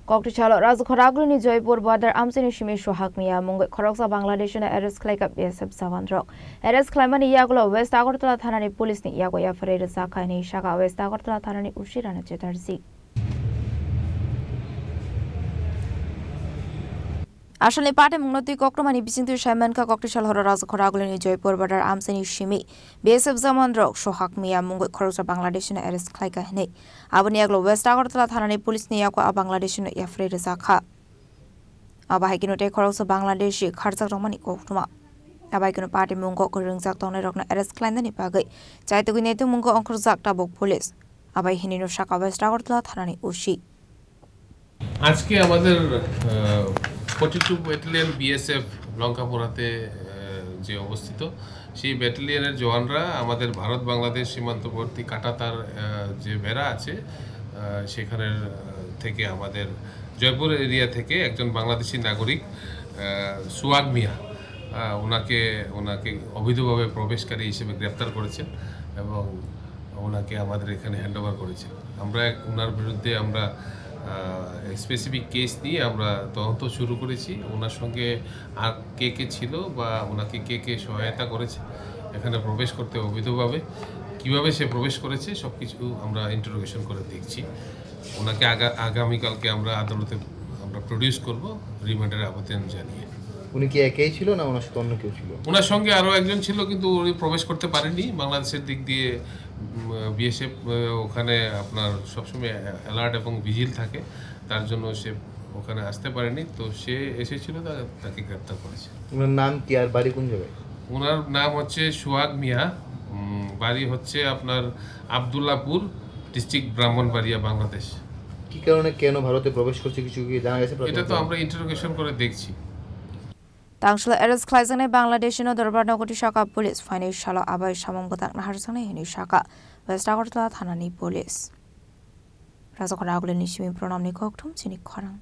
Koktisalo Rajakhor Aguli Joypur border Amchaini Simi Sohag Mungwi Khoroksa Bangladeshi arrest Khlaikha BSF Jawanrok arrest Khlaimani Yakulo West Agartala Thanani police ni Yago Yapharwi Rwjakha ni Sakha West Agartala Thanani Rana Chattarjee Ashalni party Mungwi Koktisalo Bisingtu Shaimanka Koktisalo Rajakhor Aguli Joypur border Amchaini Simi BSF Jawanrok Sohag Mungwi Khoroksa Bangladeshi arrest Khlaikha ni Abani Yago West Agartala Thanani police ni Yago Bangladeshi Yapharwi Rwjakha Abahikinote Khoroksa Bangladeshi Jawanrok Koktuma Abahikino party Mungo Rwjakha Tone Rokna arrest Khlaimani Pagai Chaituginetu Mungo Rwjakha Tabok police Abahinino Sakha West Agartala Thanani Ushi আজকে আমাদের 42 battalion BSF লঙ্কাপুরাতে যে অবস্থিত সেই ব্যাটালিয়নের জওয়ানরা আমাদের ভারত বাংলাদেশ সীমান্তবর্তী কাটাতার যে বেড়া আছে সেখানের থেকে আমাদের জয়পুর এরিয়া থেকে একজন বাংলাদেশি নাগরিক সোহাগ মিয়া ওনাকে অবৈধভাবে প্রবেশকারী হিসেবে গ্রেফতার করেছেন এবং ওনাকে আমাদের এখানে হ্যান্ডওভার করেছেন আমরা ওনার বিরুদ্ধে আমরা স্পেসিফিক কেস নিয়ে আমরা তদন্ত শুরু করেছি ওনার সঙ্গে আর কে ছিল বা ওনাকে কে সহায়তা করেছে এখানে প্রবেশ করতে অবৈধভাবে কিভাবে সে প্রবেশ করেছে সবকিছু আমরা ইন্টারোগেশন করে দেখছি ওনাকে আগামীকালকে আমরা আদালতে আমরা প্রডিউস করব রিমান্ডের আবেদন জানিয়ে উনি কি একাই ছিল না ওনার সাথে অন্য কেউ ছিল ওনার সঙ্গে আরও একজন ছিল কিন্তু উনি প্রবেশ করতে পারেনি বাংলাদেশের দিক দিয়ে বিএসএফ ওখানে আপনার সবসময় অ্যালার্ট এবং ভিজিল থাকে তার জন্য সে ওখানে আসতে পারেনি তো সে এসেছিল তাকে গ্রেপ্তার করেছে ওনার নাম কি আর বাড়ি কোন জায়গায় ওনার নাম হচ্ছে সোহাগ মিয়া বাড়ি হচ্ছে আপনার আবদুল্লাপুর ডিস্ট্রিক্ট ব্রাহ্মণবাড়িয়া বাংলাদেশ কি কারণে কেন ভারতে প্রবেশ করছে কিছু কি জানা গেছে এটা তো আমরা ইন্টারোগেশন করে দেখছি Tangshla arrest Khlaijane Bangladeshi no Darbar Nogoti Sakha police financial abai samonggotak naharsane hini Sakha West Agartala Thanani police Rajakhor Aguli Simi Sohag Chini Khorang